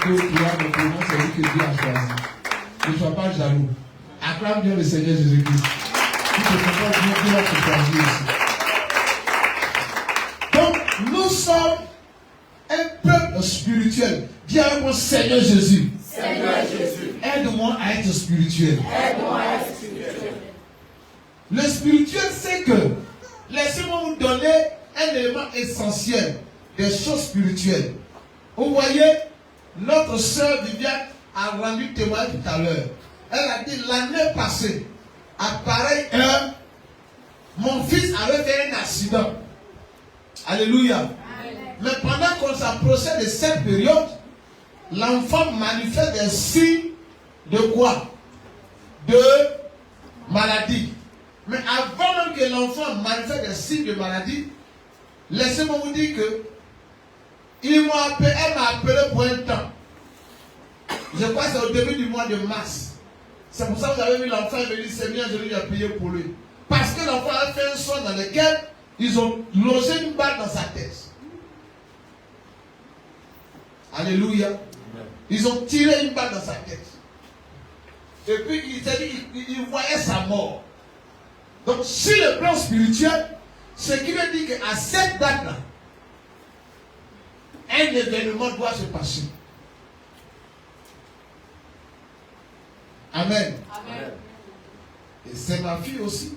2 ou 3 de prénom, c'est lui que Dieu a choisi. Ne sois pas jaloux. Acclame bien le Seigneur Jésus-Christ. Tu ne peux pas dire qu'il va te choisir ici. Donc, nous sommes un peuple spirituel. Dis avec moi, Seigneur Jésus. Seigneur Jésus. Aide-moi à être spirituel. Aide-moi à être spirituel. Le spirituel, c'est que, laissez-moi vous donner un élément essentiel des choses spirituelles. Vous voyez, notre sœur Viviane a rendu témoignage tout à l'heure. Elle a dit l'année passée, à pareille heure, mon fils avait fait un accident. Alléluia. Amen. Mais pendant qu'on s'approchait de cette période, l'enfant manifeste des signes de quoi? De maladie. Mais avant même que l'enfant manifeste des signes de maladie, laissez-moi vous dire que elle m'a appelé pour un temps. Je crois que c'est au début du mois de mars. C'est pour ça que vous avez vu l'enfant et me dit c'est bien, je lui ai prié pour lui. Parce que l'enfant a fait un soin dans lequel ils ont logé une balle dans sa tête. Alléluia. Ils ont tiré une balle dans sa tête. Et puis il s'est dit, il voyait sa mort. Donc sur le plan spirituel, ce qui veut dire qu'à cette date-là, un événement doit se passer. Amen. Amen. Et c'est ma fille aussi.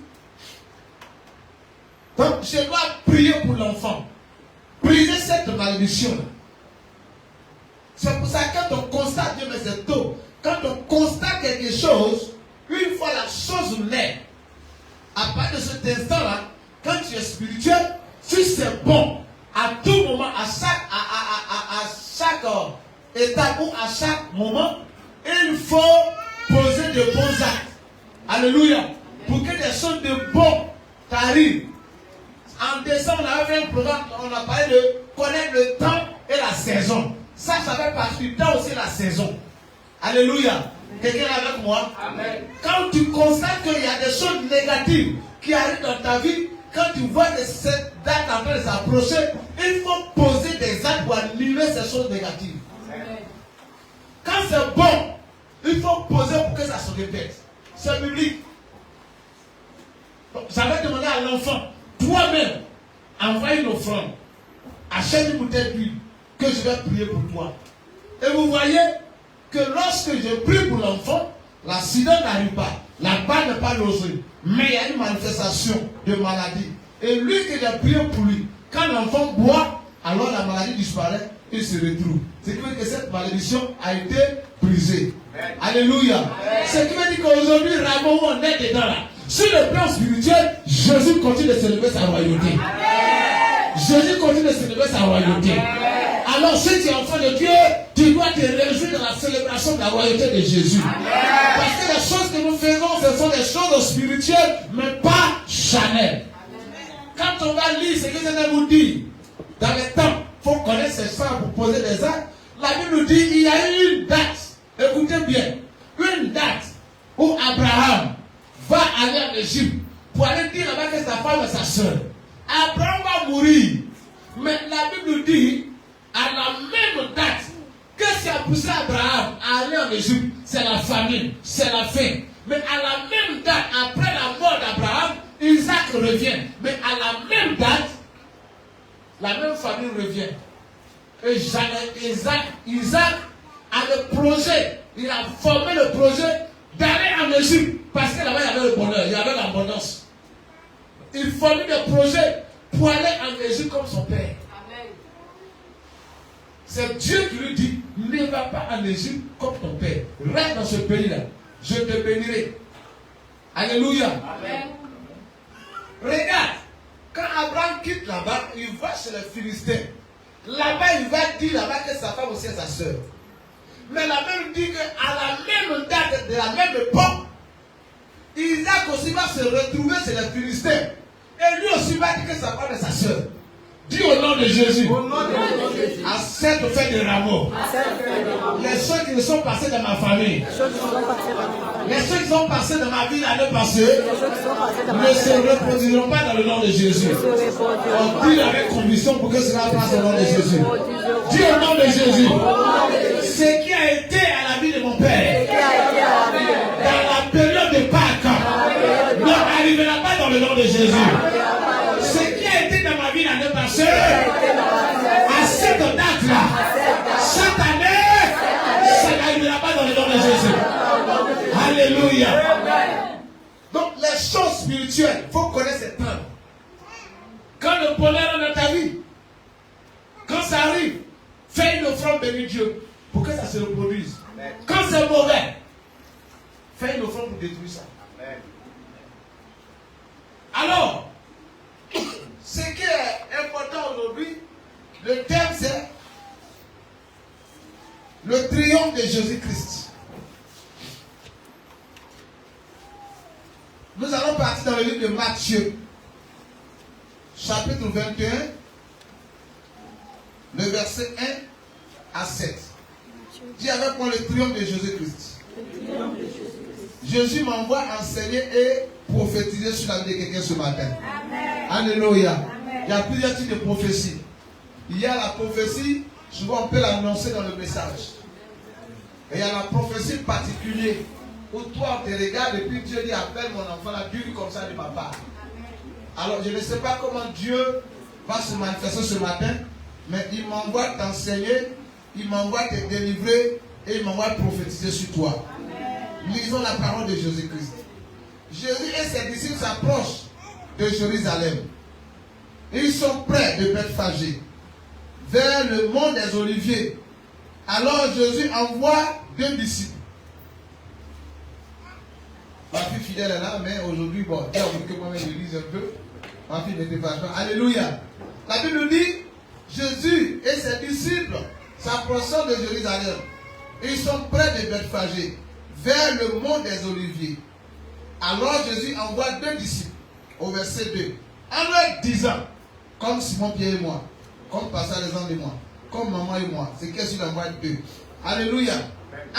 Donc je dois prier pour l'enfant. Briser cette malédiction-là. C'est pour ça que quand on constate, Dieu mais c'est tôt. Quand on constate quelque chose, une fois la chose naît, à partir de cet instant-là, quand tu es spirituel, si c'est bon, à tout moment, à chaque étape ou à chaque moment, il faut poser de bons actes. Alléluia. Pour que des choses de bon t'arrivent. En décembre, on a fait un programme, on a parlé de connaître le temps et la saison. Ça fait partie du temps aussi la saison. Alléluia. Quelqu'un est avec moi? Amen. Quand tu constates qu'il y a des choses négatives qui arrivent dans ta vie, quand tu vois que cette date en train de s'approcher, il faut poser des actes pour annuler ces choses négatives. Amen. Quand c'est bon, il faut poser pour que ça se répète. C'est biblique. J'avais demandé à l'enfant, toi-même, envoie une offrande, achète une bouteille d'huile, que je vais prier pour toi. Et vous voyez que lorsque je prie pour l'enfant, l'accident n'arrive pas, la balle n'est pas logée, mais il y a une manifestation de maladie. Et lui que j'ai prié pour lui, quand l'enfant boit, alors la maladie disparaît et se retrouve. Ce qui veut dire que cette malédiction a été brisée. Amen. Alléluia. Amen. Ce qui veut dire qu'aujourd'hui, Ramon, on est dedans là. Sur le plan spirituel, Jésus continue de célébrer sa royauté. Amen. Jésus continue de célébrer sa royauté. Amen. Alors si tu es enfant de Dieu, tu dois te réjouir de la célébration de la royauté de Jésus. Amen. Parce que les choses que nous faisons, ce sont des choses spirituelles, mais pas charnelles. Quand on va lire ce que je vous dit, dans les temps, il faut connaître ces choses pour poser des actes. La Bible nous dit il y a eu une date, écoutez bien, une date où Abraham va aller en Égypte pour aller dire là-bas que sa femme et sa soeur. Abraham va mourir. Mais la Bible nous dit, à la même date, qu'est-ce qui a poussé Abraham à aller en Égypte? C'est la famine, c'est la faim. Mais à la même date, après la mort d'Abraham, Isaac revient. Mais à la même date, la même famille revient. Et Isaac a le projet, il a formé le projet d'aller en Égypte. Parce que là-bas, il y avait le bonheur, il y avait l'abondance. Il formait des projets pour aller en Égypte comme son père. Amen. C'est Dieu qui lui dit, ne va pas en Égypte comme ton père. Reste dans ce pays-là. Je te bénirai. Alléluia. Amen. Regarde, quand Abraham quitte là-bas, il va chez les Philistins. Là-bas, il va dire là-bas que sa femme aussi est sa soeur. Mais la Bible dit qu'à la même date, de la même époque, Isaac aussi va se retrouver chez les Philistins. Et lui aussi va dire que sa femme est sa soeur. Dis au nom de Jésus. Au nom de Jésus. À cette fête de Rameau. Les choses qui sont passées dans ma famille. Les choses qui sont passées dans ma vie l'année passée ne se reproduiront pas dans le nom de Jésus. On dit avec conviction pour que cela passe au nom de Jésus. Dis au nom de Jésus. Ce Alléluia. Amen. Donc les choses spirituelles, il faut connaître ces temps. Quand le bonheur est dans ta vie, quand ça arrive, fais une offrande bénir Dieu pour que ça se reproduise. Amen. Quand c'est mauvais, fais une offrande pour détruire ça. Amen. Alors, ce qui est important aujourd'hui, le thème c'est le triomphe de Jésus-Christ. Nous allons partir dans le livre de Matthieu, chapitre 21, le verset 1 à 7. Dis avec moi le triomphe de Jésus-Christ. Jésus m'envoie enseigner et prophétiser sur la vie de quelqu'un ce matin. Amen. Alléluia. Amen. Il y a plusieurs types de prophéties. Il y a la prophétie, souvent on peut l'annoncer dans le message. Et il y a la prophétie particulière, où toi on te regarde et puis Dieu dit appelle mon enfant, la Dieu dit comme ça de ma part. Alors je ne sais pas comment Dieu va se manifester ce matin, mais il m'envoie t'enseigner, il m'envoie te délivrer et il m'envoie prophétiser sur toi. Amen. Lisons la parole de Jésus-Christ. Jésus et ses disciples s'approchent de Jérusalem. Ils sont près de Bethphagée, vers le mont des Oliviers. Alors Jésus envoie 2 disciples. Ma fille fidèle est là, mais aujourd'hui, bon, Dieu a voulu que moi-même je lise un peu. Ma fille n'était pas là. Alléluia. La Bible nous dit, Jésus et ses disciples s'approchant de Jérusalem. Ils sont près de Bethphagée, vers le mont des Oliviers. Alors Jésus envoie 2 disciples, au verset 2, en leur disant, comme Simon Pierre et moi, comme Pasteur Alexandre et moi, comme maman et moi, c'est qu'est-ce qu'il envoie 2. Alléluia.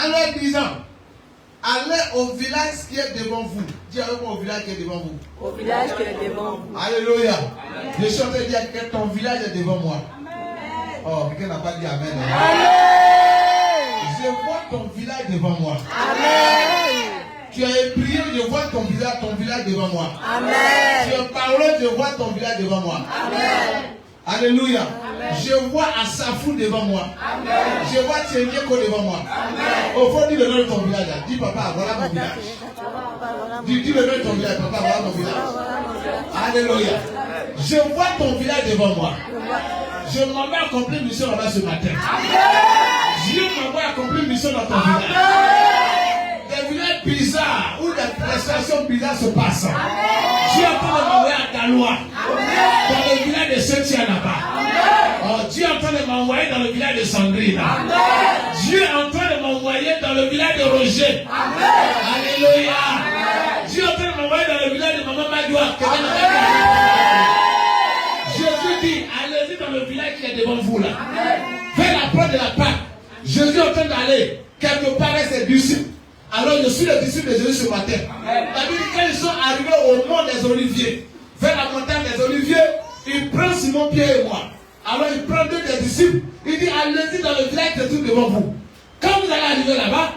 En leur disant, allez au village qui est devant vous. Dis avec moi au village qui est devant vous. Au village qui est devant vous. Alléluia. Je suis en train de dire que ton village est devant moi. Amen. Oh, quelqu'un n'a pas dit amen. Amen. Je vois ton village devant moi. Amen. Tu as prié, je vois ton village devant moi. Amen. Tu as parlé, je vois ton village devant moi. Amen. Alléluia. Amen. Je vois Asafou devant moi. Amen. Je vois Tienyeko devant moi. Amen. Au fond, dis le nom de ton village. Dis papa, voilà mon village. Dis le nom de ton village. Papa, voilà mon village. Alléluia. Je vois ton village devant moi. Je m'en vais accomplir une mission là-bas ce matin. Amen. Dieu m'envoie accomplir une mission dans ton village. Des villages bizarres où des prestations bizarres se passent. Dieu est en train de m'envoyer à Galois, dans le village de Saint-Thierry là-bas. Oh, Dieu est en train de m'envoyer dans le village de Sandrine. Dieu est en train de m'envoyer dans le village de Roger. Alléluia. Dieu est en train de m'envoyer dans le village de Maman Madoua. Jésus dit, allez-y dans le village qui est devant vous là. Vers la porte de la Pâque. Jésus est en train d'aller quelque part avec ses disciples. Alors je suis le disciple de Jésus ce matin. La Bible dit quand ils sont arrivés au mont des Oliviers, vers la montagne des Oliviers, il prend Simon Pierre et moi. Alors il prend 2 des disciples, il dit allez-y dans le village qui est tout devant vous. Quand vous allez arriver là-bas,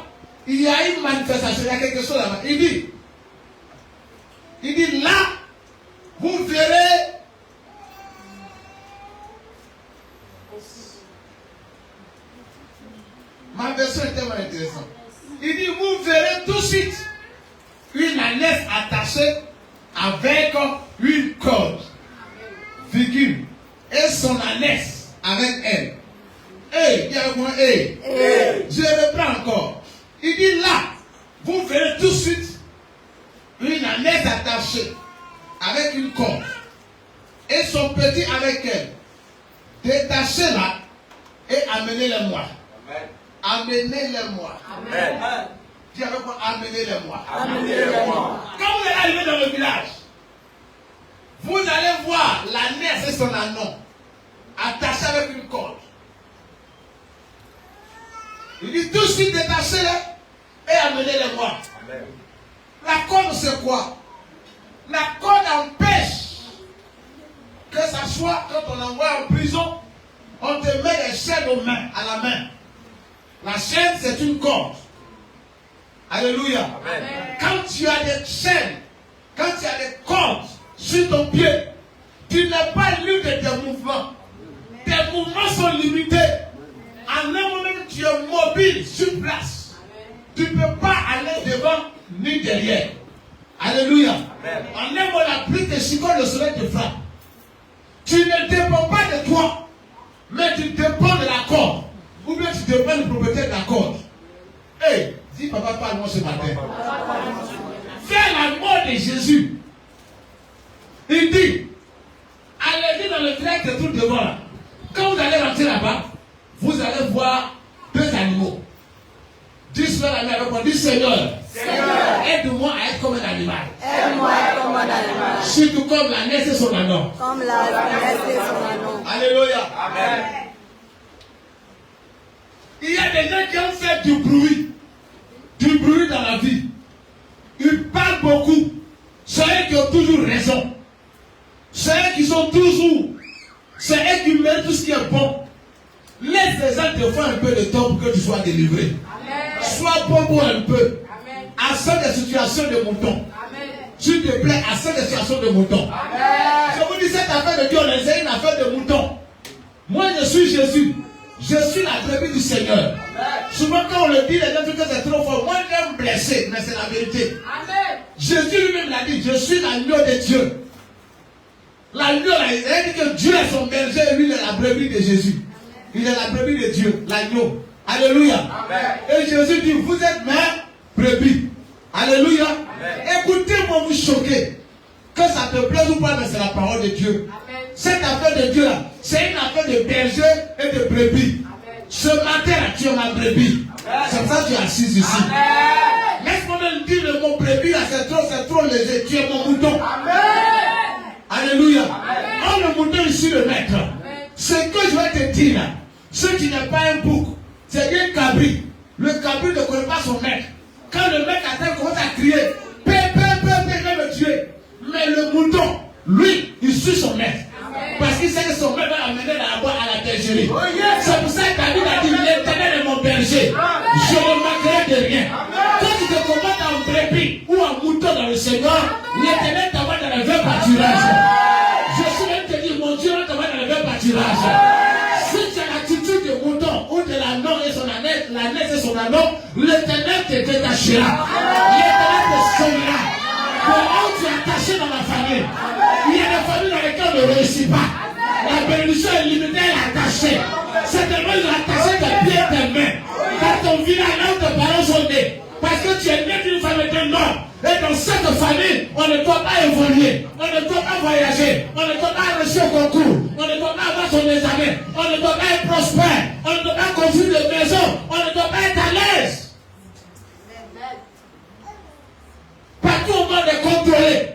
il y a une manifestation, il y a quelque chose là-bas. Il dit là, vous verrez. Ma version est tellement intéressante. Il dit, vous verrez tout de suite une ânesse attachée avec une corde, virgule, et son ânesse avec elle. Et, dis avec moi, je reprends encore. Il dit là, vous verrez tout de suite une ânesse attachée avec une corde, et son petit avec elle. Détachez-la et amenez-les-moi. Amenez-les-moi. Amen. Dis avec moi, amenez-les-moi. Amenez-les-moi. Quand vous allez arriver dans le village, vous allez voir l'ânesse et son ânon attachés avec une corde. Il dit tout de suite détachez-les et amenez-les-moi. La corde c'est quoi? La corde empêche que ça soit quand on envoie en prison, on te met les chaînes aux mains, à la main. La chaîne, c'est une corde. Alléluia. Amen. Quand tu as des chaînes, quand tu as des cordes sur ton pied, tu n'es pas libre de tes mouvements. Tes mouvements sont limités. En un moment, tu es mobile sur place. Tu ne peux pas aller devant ni derrière. Alléluia. En un mot, la pluie te chicote, le soleil te frappe. Tu ne dépends pas de toi, mais tu dépends de la corde. Ou bien tu dépends du propriétaire de la corde. Hey, dis papa, parle-moi ce matin. Vers la mort de Jésus, il dit, allez dans le village de tout devant là. Quand vous allez rentrer là-bas, vous allez voir deux animaux. Dis cela à la mère, dis Seigneur, aide-moi à être comme un animal. Aide-moi à être comme un animal. Surtout comme la naisse et son anon. Comme la naisse et son anon. Alléluia. Amen. Il y a des gens qui ont fait du bruit dans la vie. Ils parlent beaucoup. C'est eux qui ont toujours raison. C'est eux qui sont toujours. C'est eux qui mènent tout ce qui est bon. Laisse les gens te faire un peu de temps pour que tu sois délivré. Amen. Sois bon un peu. Accepte des situations de mouton. S'il te plaît, accepte des situations de mouton. Amen. Je vous dis, cette affaire de Dieu, c'est une affaire de mouton. Moi, je suis Jésus. Je suis la brebis du Seigneur. Amen. Souvent, quand on le dit, les gens disent que c'est trop fort. Moi, je vais me blesser, mais c'est la vérité. Amen. Jésus lui-même l'a dit, je suis l'agneau de Dieu. L'agneau, il a dit que Dieu est son berger et lui, il est la brebis de Jésus. Il est la brebis de Dieu, l'agneau. Alléluia. Amen. Et Jésus dit, vous êtes mes brebis. Alléluia. Amen. Écoutez-moi, vous choquez. Que ça te plaise ou pas, mais c'est la parole de Dieu. Amen. Cette affaire de Dieu là, c'est une affaire de berger et de brebis. Amen. Ce matin là, tu es ma brebis. C'est pour ça que tu es assise ici. Laisse-moi même dire le mot brebis là, c'est trop léger. Tu es mon mouton. Amen. Alléluia. Quand le mouton ici le maître, ce que je vais te dire là, ce qui n'est pas un bouc, c'est un cabri. Le cabri ne connaît pas son maître. Quand le mec à terre commence à crier, il va me tuer. Mais le mouton, lui, il suit son maître. Amen. Parce qu'il sait que son maître va l'amener là-bas à la bergerie. Oh yes. C'est pour ça que David a dit, l'Éternel est mon berger. Amen. Je ne manquerai de rien. Amen. Quand tu te combattes en brebis ou en mouton dans le Seigneur, l'Éternel t'envoie dans le vrai pâturage. Je suis même te dire, mon Dieu, on t'envoie dans le vrai pâturage. Si tu as l'attitude de mouton ou de l'ânon et son ânesse, la naisse et son ânon, l'Éternel te détachera. L'Éternel te sauvera. Comment tu es attaché dans la famille? Il y a des familles dans lesquelles on ne réussit pas. La bénédiction est limitée, elle est attachée. C'est tellement ils ont attaché tes pieds et tes mains. Dans ton village, là où tes parents sont nés. Parce que tu es né d'une famille d'un homme. Et dans cette famille, on ne doit pas évoluer. On ne doit pas voyager. On ne doit pas réussir au concours. On ne doit pas avoir son examen. On ne doit pas être prospère. On ne doit pas construire de maison. On ne doit pas être à l'aise. Partout au monde est contrôlé.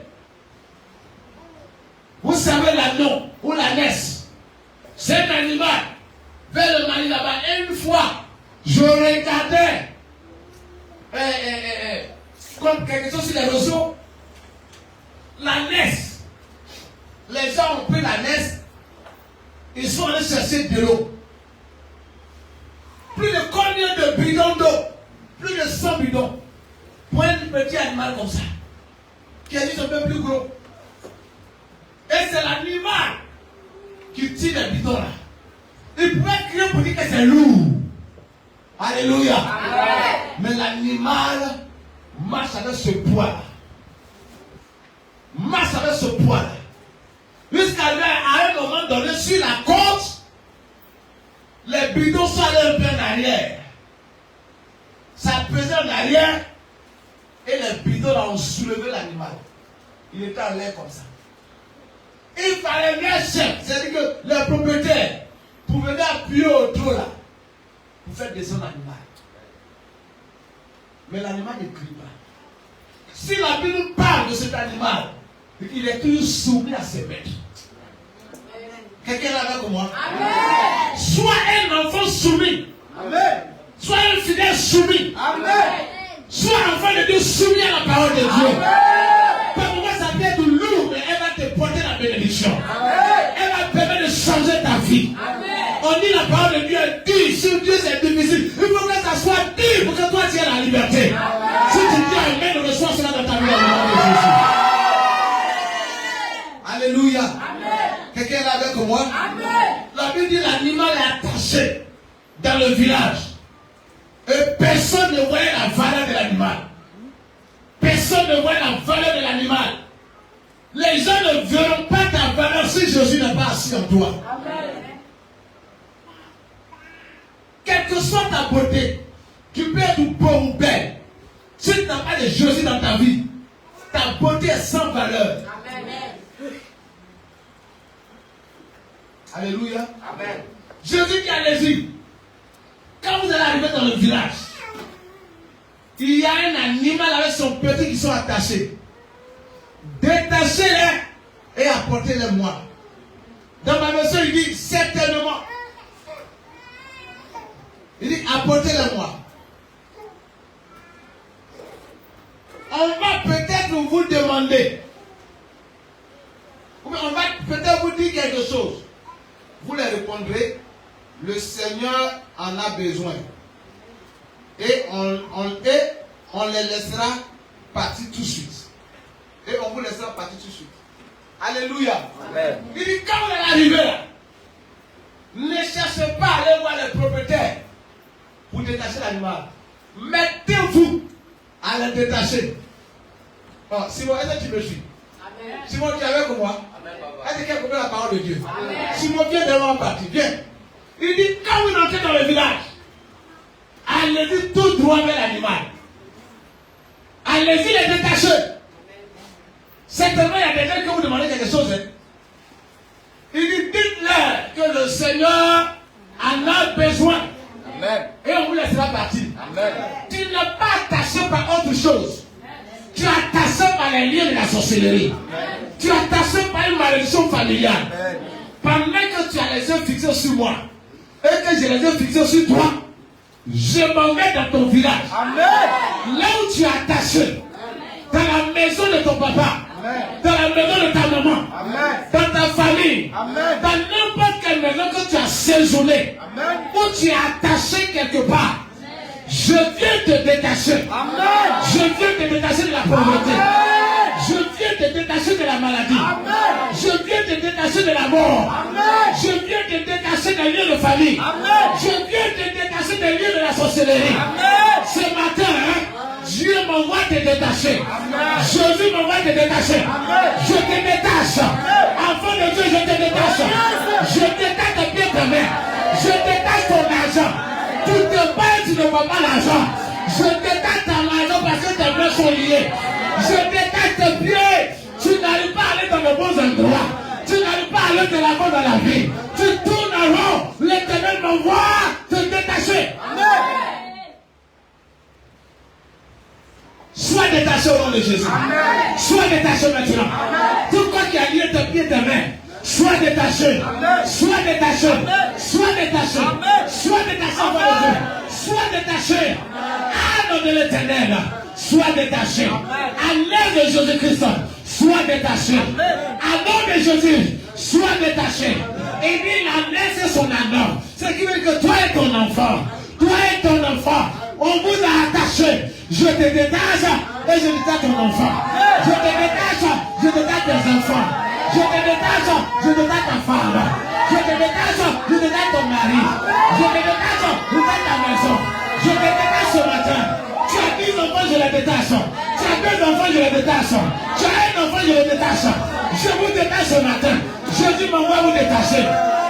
Vous savez l'agneau ou la naisse. C'est un animal. Vers le Mali là-bas. Et une fois, je regardais comme quelque chose sur les réseaux. La naisse. Les gens ont pris la naisse. Ils sont allés chercher de l'eau. Plus de combien de bidons d'eau? Plus de 100 bidons. Pour un petit animal comme ça, qui est juste un peu plus gros. Et c'est l'animal qui tire les bidons là. Il pourrait crier pour dire que c'est lourd. Alléluia. Amen. Mais l'animal marche avec ce poids là. Marche avec ce poids là. Jusqu'à un moment donné, sur la côte, les bidons sont allés un peu en arrière. Ça pesait en arrière. Et les bidons là ont soulevé l'animal. Il était en l'air comme ça. Il fallait un chef, c'est-à-dire que les propriétaires pouvaient appuyer au trou là pour faire descendre l'animal. Mais l'animal ne crie pas. Si la Bible parle de cet animal, il est toujours soumis à ses maîtres. Quelqu'un là avec moi? Amen. Soit un enfant soumis. Amen. Soit un fidèle soumis. Amen. Sois enfant de Dieu soumis à la parole de Dieu. Parfois ça peut être lourd, mais elle va te porter la bénédiction. Amen. Elle va te permettre de changer ta vie. Amen. On dit la parole de Dieu est dure. Si Dieu c'est difficile, il faut que ça soit dur pour que toi tu aies la liberté. Amen. Si tu dis Amen, on reçoit cela dans ta vie au nom de Jésus. Alléluia. Amen. Quelqu'un est là avec moi? Amen. La Bible dit l'animal est attaché dans le village. Et personne ne voyait la valeur de l'animal. personne ne voit la valeur de l'animal. Les gens ne verront pas ta valeur si Jésus n'est pas assis en toi. Amen. Quelle que soit ta beauté, tu peux être beau ou belle. Si tu n'as pas de Jésus dans ta vie, ta beauté est sans valeur. Amen. Alléluia. Amen. Jésus dit allez-y. Quand vous allez arriver dans le village, il y a un animal avec son petit qui sont attachés. Détachez-les et apportez-les moi. Dans ma version, il dit certainement. Il dit apportez-les moi. On va peut-être vous demander. On va peut-être vous dire quelque chose. Vous leur répondrez, le Seigneur en a besoin. Et on les laissera partir tout de suite. Et on vous laissera partir tout de suite. Alléluia. Amen. Il dit, quand vous allez arriver là, ne cherchez pas à aller voir les propriétaires pour détacher l'animal. Mettez-vous à le détacher. Oh, Simon, est-ce que tu me suis? Amen. Simon, tu es avec moi? Amen, Est-ce que tu as compris la parole de Dieu? Amen. Simon, viens devant partir, viens. Il dit, quand vous entrez dans le village, allez-y tout droit vers l'animal. Allez-y les détacher. Certainement, il y a des gens qui vous demandent quelque chose. Hein. Il dit, dites-leur que le Seigneur en a besoin. Amen. Et on vous laissera partir. Amen. Tu n'es pas attaché par autre chose. Tu es attaché par les liens de la sorcellerie. Tu es attaché par une malédiction familiale. Pendant que tu as les yeux fixés sur moi et que j'ai les yeux fixés sur toi, je m'en mets dans ton village. Amen. Là où tu es attaché, dans la maison de ton papa, dans la maison de ta maman, dans ta famille, dans n'importe quelle maison que tu as séjourné, où tu es attaché quelque part, je viens te détacher. Je viens te détacher de la pauvreté. Je viens te détacher de la maladie. Je viens te détacher de la mort. Je viens te détacher des lieux de famille. Je viens te détacher des lieux de la sorcellerie. Ce matin, Dieu m'envoie te détacher. Jésus m'envoie te détacher. Je te détache. Enfant de Dieu, je te détache. Je détache tes pieds, ta main. Je détache ton argent. Tu te bats, tu ne vois pas l'argent. Je détache ta maison parce que tes mains sont liées. Je détache tes pieds. Tu n'arrives pas à aller dans les bons endroits. Tu n'arrives pas à aller de l'avant dans la vie. Tu tournes en rond. L'Éternel m'envoie te détacher. Sois détaché au nom de Jésus. Amen. Sois détaché maintenant. Tout quoi qui a lié tes pieds et tes mains. Sois détaché. Sois détaché. Sois détaché. Sois détaché. Sois détaché. À nom de l'Éternel. Sois détaché. À l'aide de Jésus-Christ. Sois détaché. À nom de Jésus. Sois détaché. Et dit la laisse son amour. Ce qui veut dire que toi et ton enfant. Toi et ton enfant. On vous a attaché. Je te détache et je détache ton enfant. Je te détache, je détache tes enfants. Je te détache, je détache ta femme. Je te détache, je détache ton mari. Je te détache, je détache ta maison. Je te détache ce matin. Tu as 10 enfants, je les détache. Tu as 2 enfants, je les détache. Tu as 1 enfant, je les détache. Je vous détache ce matin. Jésus m'envoie vous détacher.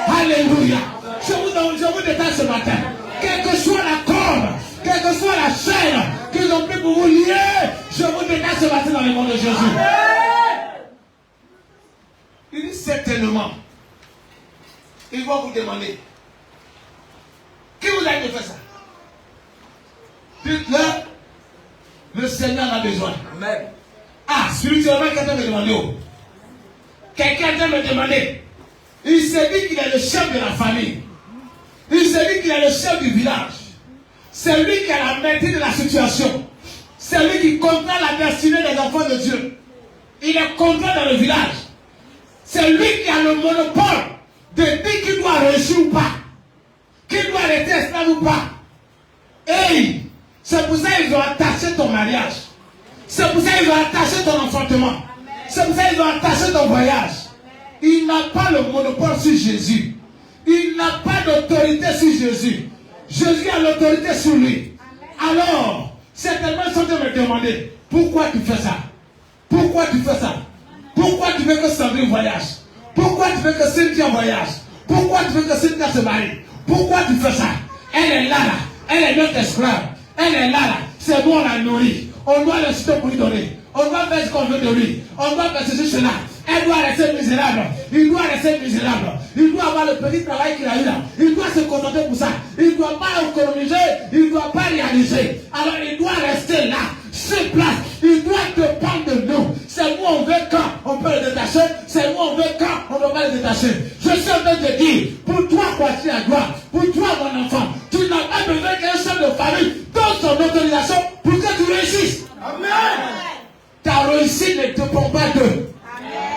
Alléluia. Je vous détache ce matin. Quelle que soit la corde, quelle que soit la chaîne qu'ils ont pris pour vous lier, je vous détache ce matin dans le nom de Jésus. Il dit certainement, il va vous demander, qui vous a fait ça? Dites-leur, le Seigneur a besoin. Amen. Ah, spirituellement, quelqu'un me demandait. Quelqu'un vient me demander. Il s'est dit qu'il est le chef de la famille. Il s'est dit qu'il est le chef du village. C'est lui qui a la maîtrise de la situation. C'est lui qui contrôle la destinée des enfants de Dieu. Il est contrôle dans le village. C'est lui qui a le monopole de dire qu'il doit réussir ou pas. Qu'il doit rester esclave ou pas. Hey, c'est pour ça qu'ils ont attaché ton mariage. C'est pour ça qu'ils ont attaché ton enfantement. C'est pour ça qu'ils ont attaché ton voyage. Il n'a pas le monopole sur Jésus. Il n'a pas d'autorité sur Jésus. Jésus a l'autorité sur lui. Alors, certainement, ils sont de me demander, Pourquoi tu fais ça? Pourquoi tu fais ça? Pourquoi tu veux que Sandrine voyage? Pourquoi tu veux que Cynthia voyage? Pourquoi tu veux que Cynthia se marie? Pourquoi tu fais ça? Elle est là. Elle est notre esclave. Elle est là. C'est nous, on la nourrit. On doit le citer pour lui donner. On doit faire ce qu'on veut de lui. On doit faire ceci, cela. Elle doit rester misérable. Il doit rester misérable. Il doit avoir le petit travail qu'il a eu là. Il doit se contenter pour ça. Il ne doit pas économiser. Il ne doit pas réaliser. Alors il doit rester là. Sur place. Il doit dépendre de nous. C'est nous on veut quand on peut le détacher. C'est nous on veut quand on ne peut pas le détacher. Je suis en train de te dire, pour toi, Kwasi Adjoa, pour toi, mon enfant, tu n'as pas besoin qu'un chef de famille donne son autorisation pour que tu réussisses. Amen. Ta réussite ne dépend pas d'eux.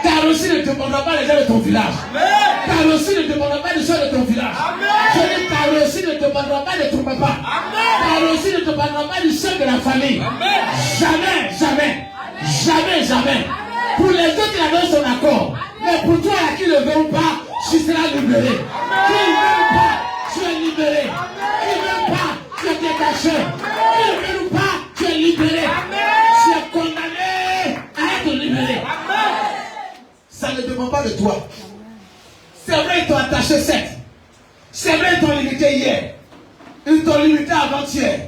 Ta réussite ne dépendra pas des gens de ton village. Amen. Ta réussite ne dépendra pas des gens de ton village. Amen. Je dis, ta réussite ne dépendra pas de ton papa. Amen. Ta réussite ne dépendra pas du chef de la famille. Amen. Jamais, jamais. Jamais, jamais. Pour les autres, il a donné son accord. Mais pour toi, qui ne veut pas, tu seras libéré. Qui ne veut pas, tu es libéré. Qui ne veut pas, tu es détaché. Qui ne veut pas, tu es libéré. Tu es condamné à être libéré. Ça ne dépend pas de toi. C'est vrai, ils t'ont attaché 7. C'est vrai, ils t'ont limité hier. Ils t'ont limité avant-hier.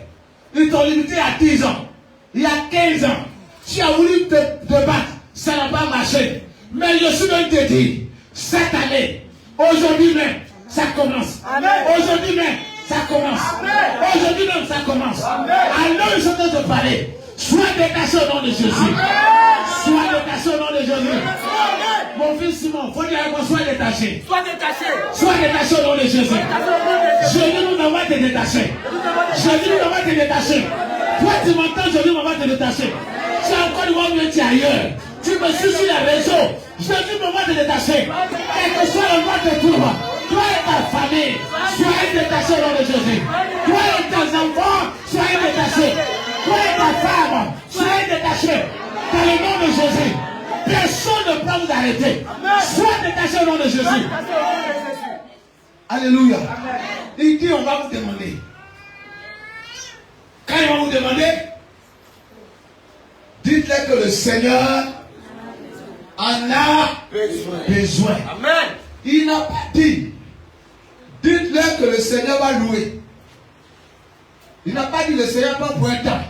Ils t'ont limité à 10 ans. Il y a 15 ans. Tu as voulu te battre. Ça n'a pas marché. Mais je suis venu te dire, cette année, aujourd'hui même, ça commence. Aujourd'hui même, ça commence. Aujourd'hui même, ça commence. Alors, je suis en train de parler. Sois détaché au nom de Jésus. Sois détaché au nom de Jésus. Mon fils Simon, il faut dire à moi, sois détaché. Sois détaché. Sois détaché au nom de Jésus. Jésus nous envoie te détacher. Jésus nous envoie te détacher. Toi, tu m'entends, Jésus m'envoie te détacher. Si encore une fois, tu es ailleurs. Tu me suis sur les réseaux. Jésus m'envoie te détacher. Quel que soit le mois de tout, toi et ta famille, soyez détachés au nom de Jésus. Toi et tes enfants, soyez détachés. Toi et ta femme, soyez détachés. Dans le nom de Jésus. Personne ne peut vous arrêter. Sois détaché au nom de Jésus. Alléluia. Il dit, on va vous demander. Quand ils vont vous demander, dites-leur que le Seigneur en a besoin. Amen. Il n'a pas dit, dites-leur que le Seigneur va louer. Il n'a pas dit le Seigneur va pour un temps.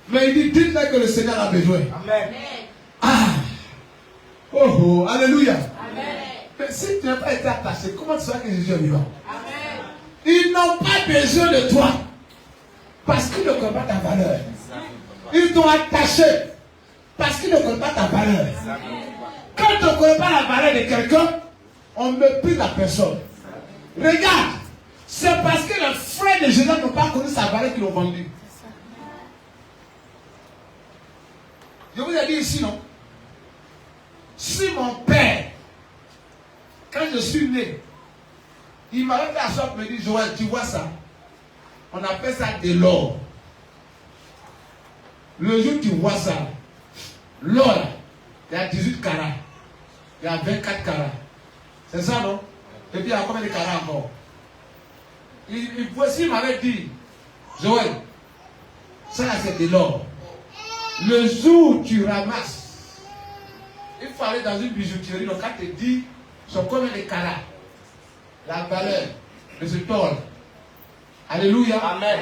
Mais il dit, dites-leur que le Seigneur a besoin. Amen. Ah! Oh oh! Alléluia! Amen. Mais si tu n'as pas été attaché, comment tu sauras que Jésus est vivant? Amen. Ils n'ont pas besoin de toi. Parce qu'ils ne connaissent pas ta valeur. Ils t'ont attaché. Parce qu'ils ne connaissent pas ta valeur. Quand on ne connaît pas la valeur de quelqu'un, on méprise la personne. Regarde, c'est parce que les frères de Jésus n'ont pas connu sa valeur qu'ils l'ont vendu. Je vous ai dit ici, non? Si mon père, quand je suis né, il m'avait fait asseoir pour me dire, Joël, tu vois ça? On appelle ça de l'or. Le jour où tu vois ça, l'or, il y a 18 carats. Il y a 24 carats. C'est ça, non? Et puis il y a combien de carats encore? Voici, il m'avait dit, Joël, ça c'est de l'or. Le jour où tu ramasses, il faut aller dans une bijouterie, donc quand tu te dis, sont combien de carats? La valeur de ce tol. Alléluia. Amen.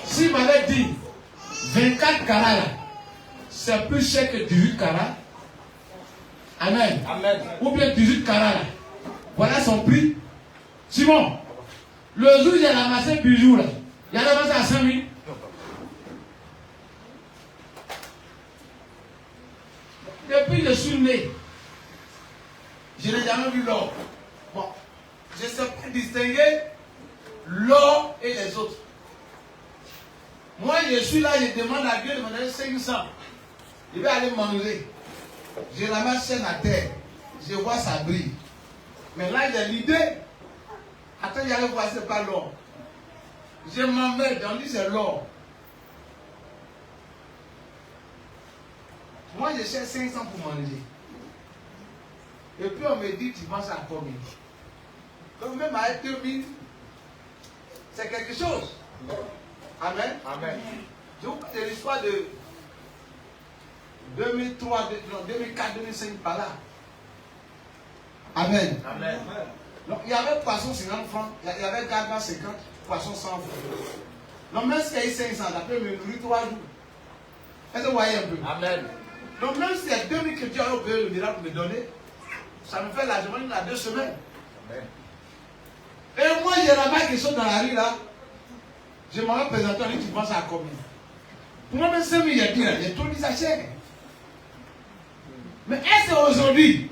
S'il m'avait dit 24 carats là, c'est plus cher que 18 carats. Amen. Amen. Ou bien 18 carats là. Voilà son prix. Simon, le jour où j'ai ramassé le bijou là, il a ramassé à 5 000. Depuis que je suis né, je n'ai jamais vu l'or. Bon, je ne sais pas distinguer l'or et les autres. Moi, je suis là, je demande à Dieu de me donner 500. Je vais aller manger. Je ramasse chaîne à terre. Je vois ça brille. Mais là, j'ai l'idée. Attends, j'allais voir, ce n'est pas l'or. Je m'emmerde, on dit c'est l'or. Moi, je cherche 500 pour manger. Et puis, on me dit, tu manges à combien? Donc, même à 2000, c'est quelque chose. Amen. Amen. Je vous parle de l'histoire de 2003, 2004, 2005 par là. Amen. Amen. Donc il y avait poisson 50 francs, il y avait gardement 50, poisson 100 francs. Donc même s'il y a eu 500, d'après me nourrir 3 jours. Est-ce que vous voyez un peu? Amen. Donc même s'il y a 2000 que Dieu a payé le miracle pour me donner, ça me fait largement une à 2 semaines. Amen. Et moi, j'ai remarqué qu'ils sont dans la rue là. Je m'en vais présenter, on dit tu penses à combien? Pour moi, même 5 000, il y a dit, j'ai tout dit ça cher. Mais est-ce qu'aujourd'hui,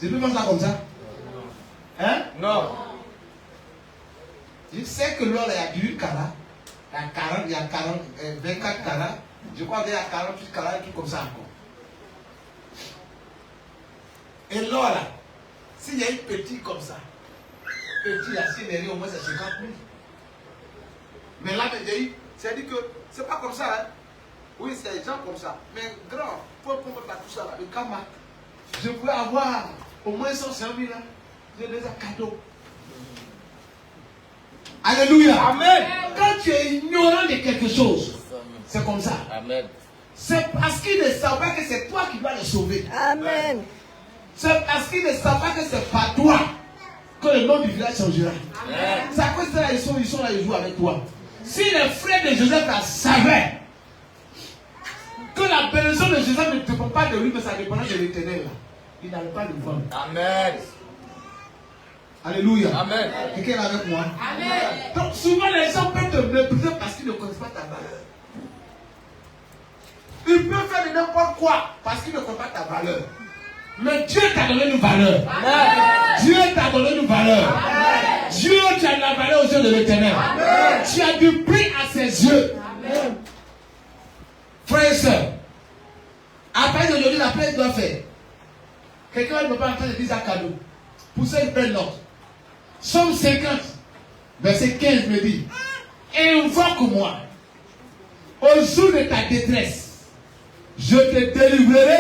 je peux faire ça comme ça? Hein? Non. Je sais que l'or, il y a 18 carats, il y a 24 carats. Je crois qu'il y a 48 carats, un truc comme ça encore. Et l'or là, s'il y a une petite comme ça, petit là, s'il est au moins c'est 50 000. Mais là, c'est-à-dire que c'est pas comme ça. Hein? Oui, c'est des gens comme ça. Mais grand, pour mettre tout ça là, le Kama, je pouvais avoir au moins 105 000 là. J'ai déjà cadeau. Alléluia. Amen. Quand tu es ignorant de quelque chose, c'est comme ça. Amen. C'est parce qu'il ne savent pas que c'est toi qui vas le sauver. Amen. C'est parce qu'il ne savent pas que c'est pas toi que le nom du village changera. Amen. C'est à cause de ça ils sont là, ils jouent avec toi. Si les frères de Joseph la savaient que la bénédiction de Joseph ne dépend pas de lui, mais ça dépendait de l'Éternel, ils n'allaient pas le vendre. Amen. Alléluia. Amen. Quelqu'un est avec moi? Amen. Donc souvent les gens peuvent te mépriser parce qu'ils ne connaissent pas ta valeur. Ils peuvent faire de n'importe quoi parce qu'ils ne connaissent pas ta valeur. Mais Dieu t'a donné une valeur. Amen. Dieu t'a donné une valeur. Amen. Dieu, tu as de la valeur aux yeux de l'Éternel. Amen. Tu as du prix à ses yeux. Amen. Frères et sœurs, après d'aujourd'hui, la paix doit faire. Quelqu'un ne peut pas entendre 10 à cadeau. Pour ça, il prend l'autre. Somme 50, verset 15 me dit: invoque-moi au jour de ta détresse. Je te délivrerai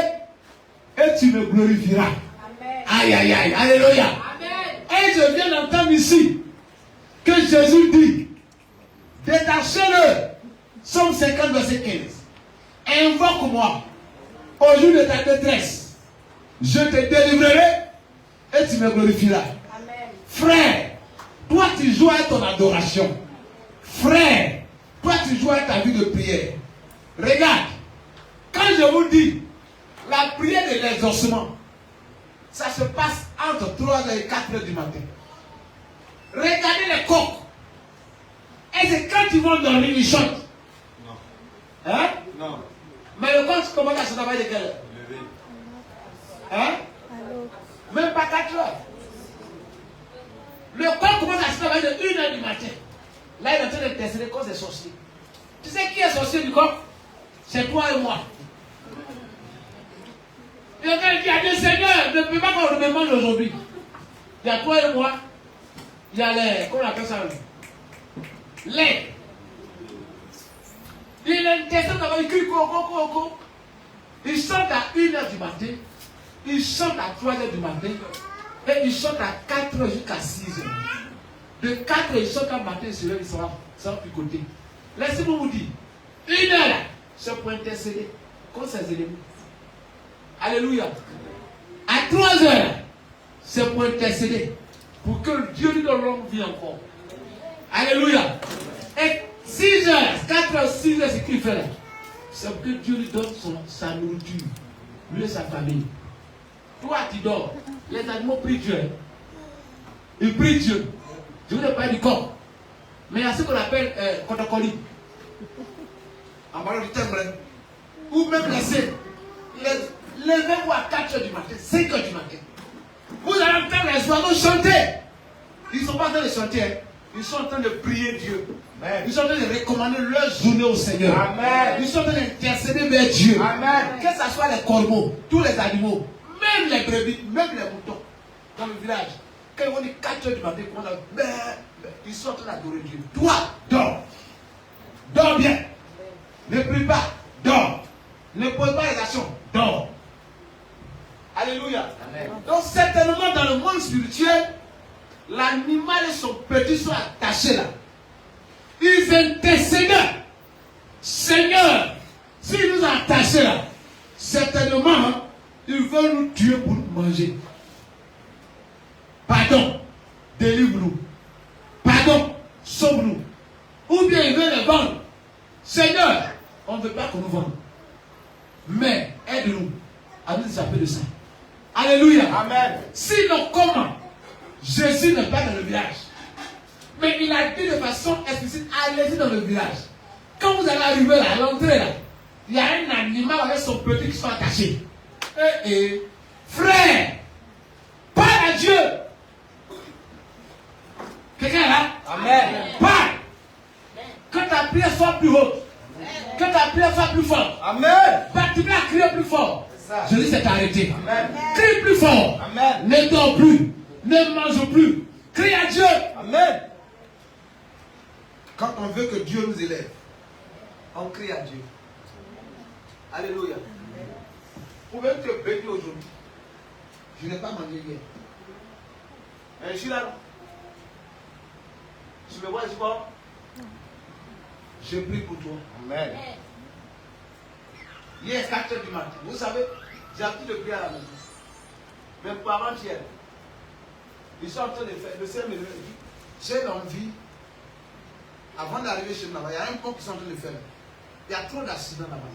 et tu me glorifieras. Amen. Aïe, aïe, aïe. Alléluia. Amen. Et je viens d'entendre ici que Jésus dit: détachez-le. Somme 50, verset 15. Invoque-moi au jour de ta détresse. Je te délivrerai et tu me glorifieras. Amen. Frère, toi tu joues à ton adoration. Frère, toi tu joues à ta vie de prière. Regarde, quand je vous dis la prière de l'exaucement, ça se passe entre 3h et 4h du matin. Regardez les coqs. Et c'est quand ils vont dormir, ils chantent. Non. Hein? Non. Mais le coq commence à se travailler de quelle heure? Levé. Hein? Allô. Même pas 4 heures. Le coq commence à se travailler de 1h du matin. Là, il est en train de tester cause des sorciers. Tu sais qui est sorcier du coq? C'est toi et moi. Il y a des seigneurs, ne peut pas qu'on me mange aujourd'hui. Il y a toi et moi. Il y a les, comment on appelle ça? Les. Il est intéressant d'avoir écrit coco. Il chante à 1h du matin. Il chante à 3h du matin. Et il chante à 4h jusqu'à 6h. De 4h, il chante à matin, il se lève, il sera picoté. Laissez-moi vous dire, 1h là, c'est pour intercéder contre ces ennemis. Alléluia. À 3h, c'est pour intercéder. Pour que Dieu lui donne longue vie encore. Alléluia. Et 6h, 4h, 6h, c'est qu'il fait là. C'est pour que Dieu lui donne sa nourriture. Lui et sa famille. Toi, tu dors. Les animaux prient Dieu. Ils prient Dieu. Je vous ai parlé du corps. Mais il y a ce qu'on appelle Kotokoli. En parlant du timbre. Ou même laisser. Levez-vous à 4h du matin, 5h du matin. Vous allez entendre les oiseaux chanter. Ils ne sont pas en train de chanter. Hein. Ils sont en train de prier Dieu. Amen. Ils sont en train de recommander leur journée au Seigneur. Amen. Ils sont en train d'intercéder vers Dieu. Amen. Que ce soit les corbeaux, tous les animaux, même les brebis, même les moutons, dans le village. Quand ils vont dire 4h du matin, ils sont en train d'adorer Dieu. Toi, dors. Dors bien. Ne prie pas. Dors. Ne pose pas les actions. Dors. Alléluia. Amen. Donc certainement dans le monde spirituel, l'animal et son petit sont attachés là. Ils intercèdent. Seigneur, s'il nous a attachés là, c'est manger. Pardon, délivre-nous. Pardon, sauve-nous. Ou bien il veut les vendre. Seigneur, on ne veut pas qu'on nous vende. Mais aide-nous à nous échapper de ça. Alléluia. Amen. Sinon, comment? Jésus n'est pas dans le village. Mais il a dit de façon explicite, allez-y dans le village. Quand vous allez arriver là, à l'entrée là, il y a un animal avec son petit qui sont attachés. Frère, parle à Dieu. Quelqu'un est là? Amen. Parle. Que ta prière soit plus haute. Que ta prière soit plus forte. Amen. Tu vas crier plus fort. Ça. Jésus s'est arrêté. Amen. Crie plus fort. Amen. Ne dors plus. Ne mange plus. Crie à Dieu. Amen. Quand on veut que Dieu nous élève, On crie à Dieu. Alléluia. Vous pouvez te bénir aujourd'hui. je n'ai pas mangé hier. Je suis là. Tu me vois ici pas? Je prie pour toi. Amen. Hier, 4 h du matin. Vous savez, j'ai appris de prier à la maison. Mes parents hier, ils sont en train de faire. Le Seigneur me dit, J'ai l'envie, avant d'arriver chez moi, il y a un pont qui sont en train de faire. Il y a trop d'accidents là-bas.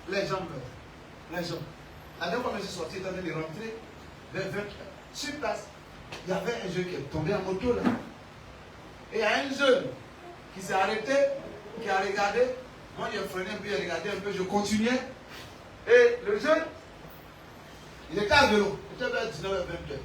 Les gens meurent. Les gens. La dernière fois que je suis sorti, j'étais en train de rentrer vers 20 h. Sur place, il y avait un jeune qui est tombé en moto là. Et il y a un jeune qui s'est arrêté, qui a regardé. Moi, j'ai freiné un peu, j'ai regardé un peu, je continuais. Et le jeune, il était à vélo. Il était vers 19 h 20 h.